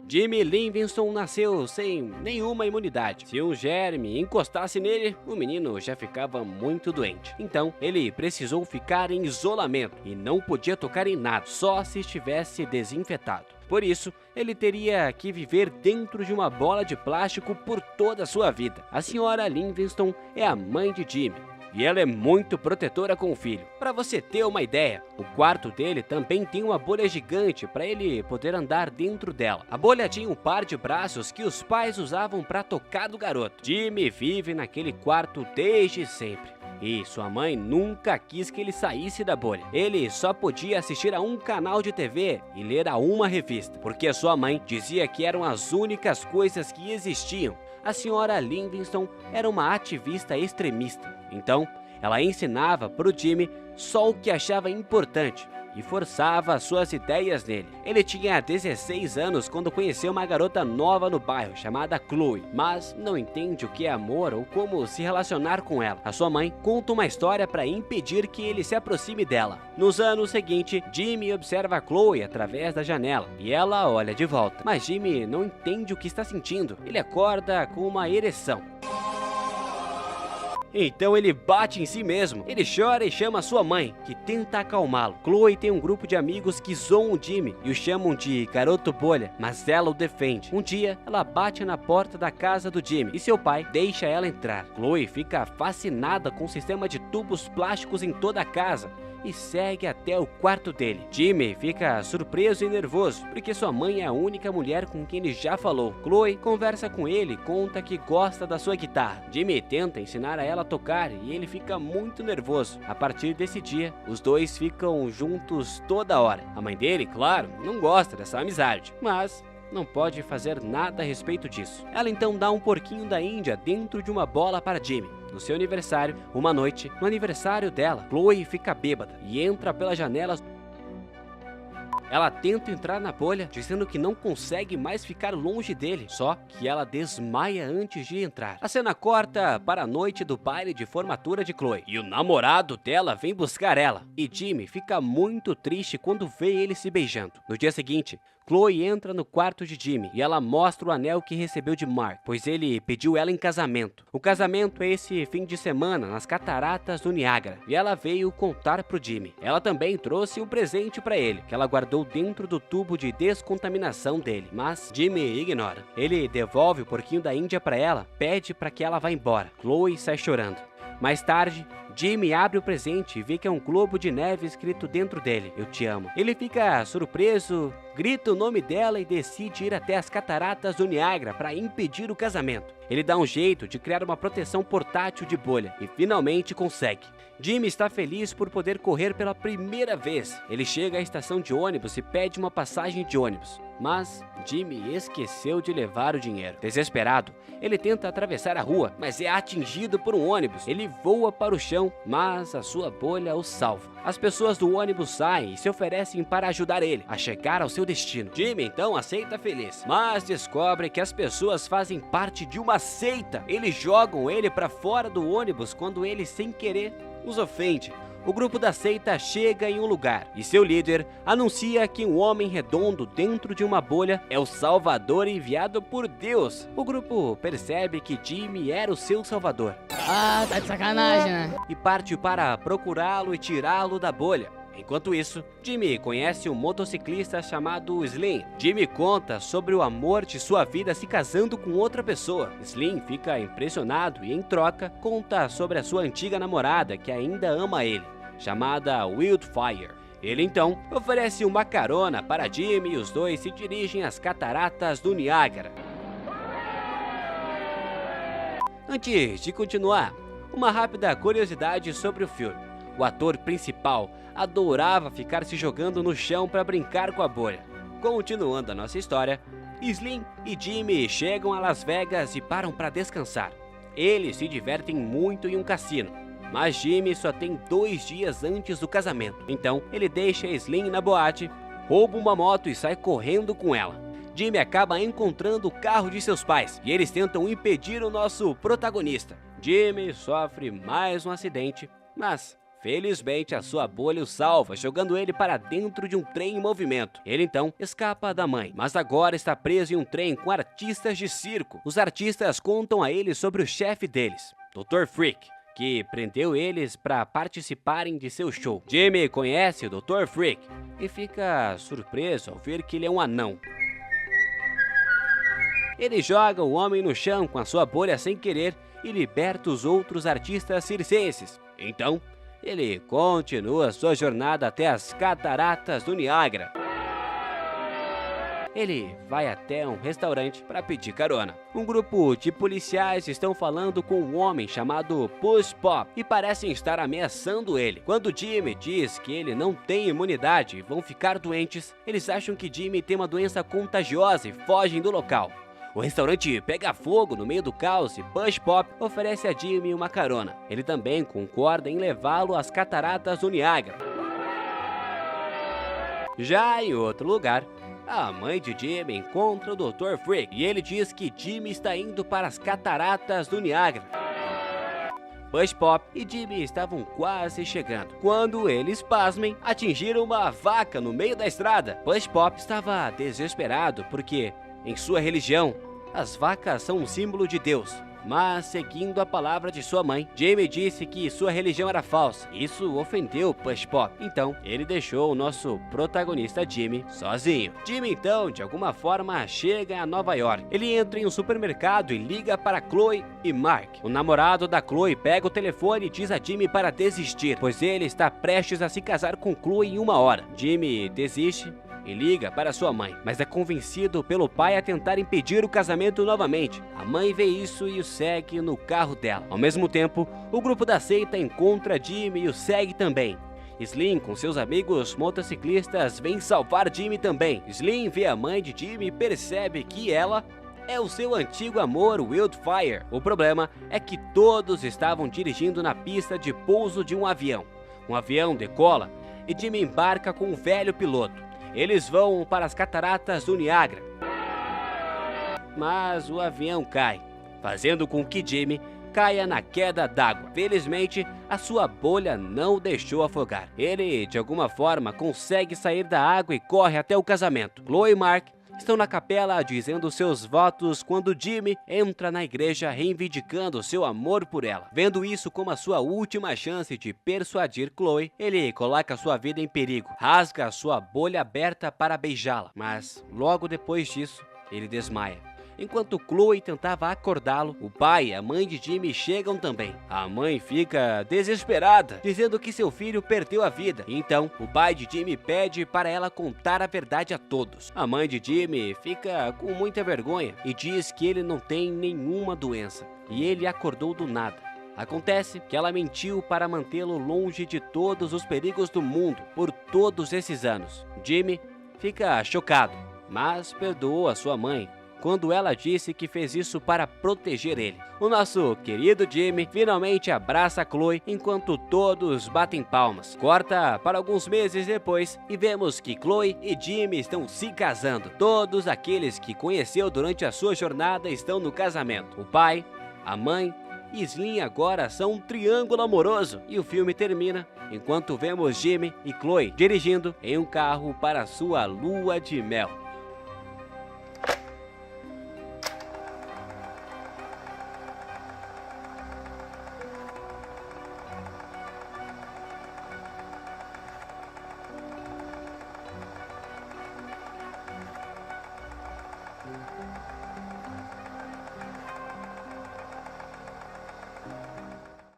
Jimmy Livingston nasceu sem nenhuma imunidade. Se um germe encostasse nele, o menino já ficava muito doente. Então, ele precisou ficar em isolamento e não podia tocar em nada, só se estivesse desinfetado. Por isso, ele teria que viver dentro de uma bola de plástico por toda a sua vida. A senhora Livingston é a mãe de Jimmy e ela é muito protetora com o filho. Para você ter uma ideia, o quarto dele também tem uma bolha gigante para ele poder andar dentro dela. A bolha tinha um par de braços que os pais usavam para tocar do garoto. Jimmy vive naquele quarto desde sempre. E sua mãe nunca quis que ele saísse da bolha. Ele só podia assistir a um canal de TV e ler a uma revista, porque sua mãe dizia que eram as únicas coisas que existiam. A senhora Livingston era uma ativista extremista, então ela ensinava para o Jimmy só o que achava importante e forçava suas ideias nele. Ele tinha 16 anos quando conheceu uma garota nova no bairro chamada Chloe, mas não entende o que é amor ou como se relacionar com ela. A sua mãe conta uma história para impedir que ele se aproxime dela. Nos anos seguintes, Jimmy observa a Chloe através da janela e ela olha de volta, mas Jimmy não entende o que está sentindo. Ele acorda com uma ereção. Então ele bate em si mesmo. Ele chora e chama sua mãe, que tenta acalmá-lo. Chloe tem um grupo de amigos que zoam o Jimmy e o chamam de garoto bolha, mas ela o defende. Um dia, ela bate na porta da casa do Jimmy e seu pai deixa ela entrar. Chloe fica fascinada com o sistema de tubos plásticos em toda a casa e segue até o quarto dele. Jimmy fica surpreso e nervoso, porque sua mãe é a única mulher com quem ele já falou. Chloe conversa com ele e conta que gosta da sua guitarra. Jimmy tenta ensinar a ela a tocar e ele fica muito nervoso. A partir desse dia, os dois ficam juntos toda hora. A mãe dele, claro, não gosta dessa amizade, mas não pode fazer nada a respeito disso. Ela então dá um porquinho da Índia dentro de uma bola para Jimmy. No seu aniversário, uma noite, no aniversário dela, Chloe fica bêbada e entra pela janela. Ela tenta entrar na bolha, dizendo que não consegue mais ficar longe dele, só que ela desmaia antes de entrar. A cena corta para a noite do baile de formatura de Chloe, e o namorado dela vem buscar ela. E Jimmy fica muito triste quando vê eles se beijando. No dia seguinte, Chloe entra no quarto de Jimmy e ela mostra o anel que recebeu de Mark, pois ele pediu ela em casamento. O casamento é esse fim de semana nas cataratas do Niágara e ela veio contar pro Jimmy. Ela também trouxe um presente para ele, que ela guardou dentro do tubo de descontaminação dele, mas Jimmy ignora. Ele devolve o porquinho da Índia para ela, pede para que ela vá embora. Chloe sai chorando. Mais tarde, Jimmy abre o presente e vê que é um globo de neve escrito dentro dele: "Eu te amo". Ele fica surpreso, grita o nome dela e decide ir até as cataratas do Niágara para impedir o casamento. Ele dá um jeito de criar uma proteção portátil de bolha e finalmente consegue. Jimmy está feliz por poder correr pela primeira vez. Ele chega à estação de ônibus e pede uma passagem de ônibus, mas Jimmy esqueceu de levar o dinheiro. Desesperado, ele tenta atravessar a rua, mas é atingido por um ônibus. Ele voa para o chão, mas a sua bolha o salva. As pessoas do ônibus saem e se oferecem para ajudar ele a chegar ao seu destino. Jimmy então aceita feliz, mas descobre que as pessoas fazem parte de uma seita. Eles jogam ele para fora do ônibus quando ele, sem querer, os ofende. O grupo da seita chega em um lugar e seu líder anuncia que um homem redondo dentro de uma bolha é o salvador enviado por Deus. O grupo percebe que Jimmy era o seu salvador. Ah, tá de sacanagem, né? E parte para procurá-lo e tirá-lo da bolha. Enquanto isso, Jimmy conhece um motociclista chamado Slim. Jimmy conta sobre o amor de sua vida se casando com outra pessoa. Slim fica impressionado e, em troca, conta sobre a sua antiga namorada que ainda ama ele, chamada Wildfire. Ele então oferece uma carona para Jimmy e os dois se dirigem às cataratas do Niágara. Antes de continuar, uma rápida curiosidade sobre o filme. O ator principal adorava ficar se jogando no chão para brincar com a bolha. Continuando a nossa história, Slim e Jimmy chegam a Las Vegas e param para descansar. Eles se divertem muito em um cassino, mas Jimmy só tem 2 dias antes do casamento. Então ele deixa Slim na boate, rouba uma moto e sai correndo com ela. Jimmy acaba encontrando o carro de seus pais e eles tentam impedir o nosso protagonista. Jimmy sofre mais um acidente, mas Felizmente, a sua bolha o salva, jogando ele para dentro de um trem em movimento. Ele então escapa da mãe, mas agora está preso em um trem com artistas de circo. Os artistas contam a ele sobre o chefe deles, Dr. Freak, que prendeu eles para participarem de seu show. Jimmy conhece o Dr. Freak e fica surpreso ao ver que ele é um anão. Ele joga o homem no chão com a sua bolha sem querer e liberta os outros artistas circenses. Então, ele continua sua jornada até as cataratas do Niágara. Ele vai até um restaurante para pedir carona. Um grupo de policiais estão falando com um homem chamado Push Pop e parecem estar ameaçando ele. Quando Jimmy diz que ele não tem imunidade e vão ficar doentes, eles acham que Jimmy tem uma doença contagiosa e fogem do local. O restaurante pega fogo no meio do caos e Push Pop oferece a Jimmy uma carona. Ele também concorda em levá-lo às cataratas do Niágara. Já em outro lugar, a mãe de Jimmy encontra o Dr. Freak e ele diz que Jimmy está indo para as cataratas do Niágara. Push Pop e Jimmy estavam quase chegando, quando eles, pasmem, atingiram uma vaca no meio da estrada. Push Pop estava desesperado porque, em sua religião, as vacas são um símbolo de Deus. Mas, seguindo a palavra de sua mãe, Jimmy disse que sua religião era falsa. Isso ofendeu Push Pop. Então, ele deixou o nosso protagonista Jimmy sozinho. Jimmy, então, de alguma forma, chega a Nova York. Ele entra em um supermercado e liga para Chloe e Mark. O namorado da Chloe pega o telefone e diz a Jimmy para desistir, pois ele está prestes a se casar com Chloe em 1 hora. Jimmy desiste e liga para sua mãe, mas é convencido pelo pai a tentar impedir o casamento novamente. A mãe vê isso e o segue no carro dela. Ao mesmo tempo, o grupo da seita encontra Jimmy e o segue também. Slim, com seus amigos motociclistas, vem salvar Jimmy também. Slim vê a mãe de Jimmy e percebe que ela é o seu antigo amor, Wildfire. O problema é que todos estavam dirigindo na pista de pouso de um avião. Um avião decola e Jimmy embarca com um velho piloto. Eles vão para as cataratas do Niágara. Mas o avião cai, fazendo com que Jimmy caia na queda d'água. Felizmente, a sua bolha não o deixou afogar. Ele, de alguma forma, consegue sair da água e corre até o casamento. Chloe e Mark estão na capela dizendo seus votos quando Jimmy entra na igreja reivindicando seu amor por ela. Vendo isso como a sua última chance de persuadir Chloe, ele coloca sua vida em perigo, rasga sua bolha aberta para beijá-la, mas logo depois disso, ele desmaia. Enquanto Chloe tentava acordá-lo, o pai e a mãe de Jimmy chegam também. A mãe fica desesperada, dizendo que seu filho perdeu a vida. Então, o pai de Jimmy pede para ela contar a verdade a todos. A mãe de Jimmy fica com muita vergonha e diz que ele não tem nenhuma doença e ele acordou do nada. Acontece que ela mentiu para mantê-lo longe de todos os perigos do mundo por todos esses anos. Jimmy fica chocado, mas perdoou a sua mãe quando ela disse que fez isso para proteger ele. O nosso querido Jimmy finalmente abraça Chloe enquanto todos batem palmas. Corta para alguns meses depois e vemos que Chloe e Jimmy estão se casando. Todos aqueles que conheceu durante a sua jornada estão no casamento. O pai, a mãe e Slim agora são um triângulo amoroso. E o filme termina enquanto vemos Jimmy e Chloe dirigindo em um carro para sua lua de mel.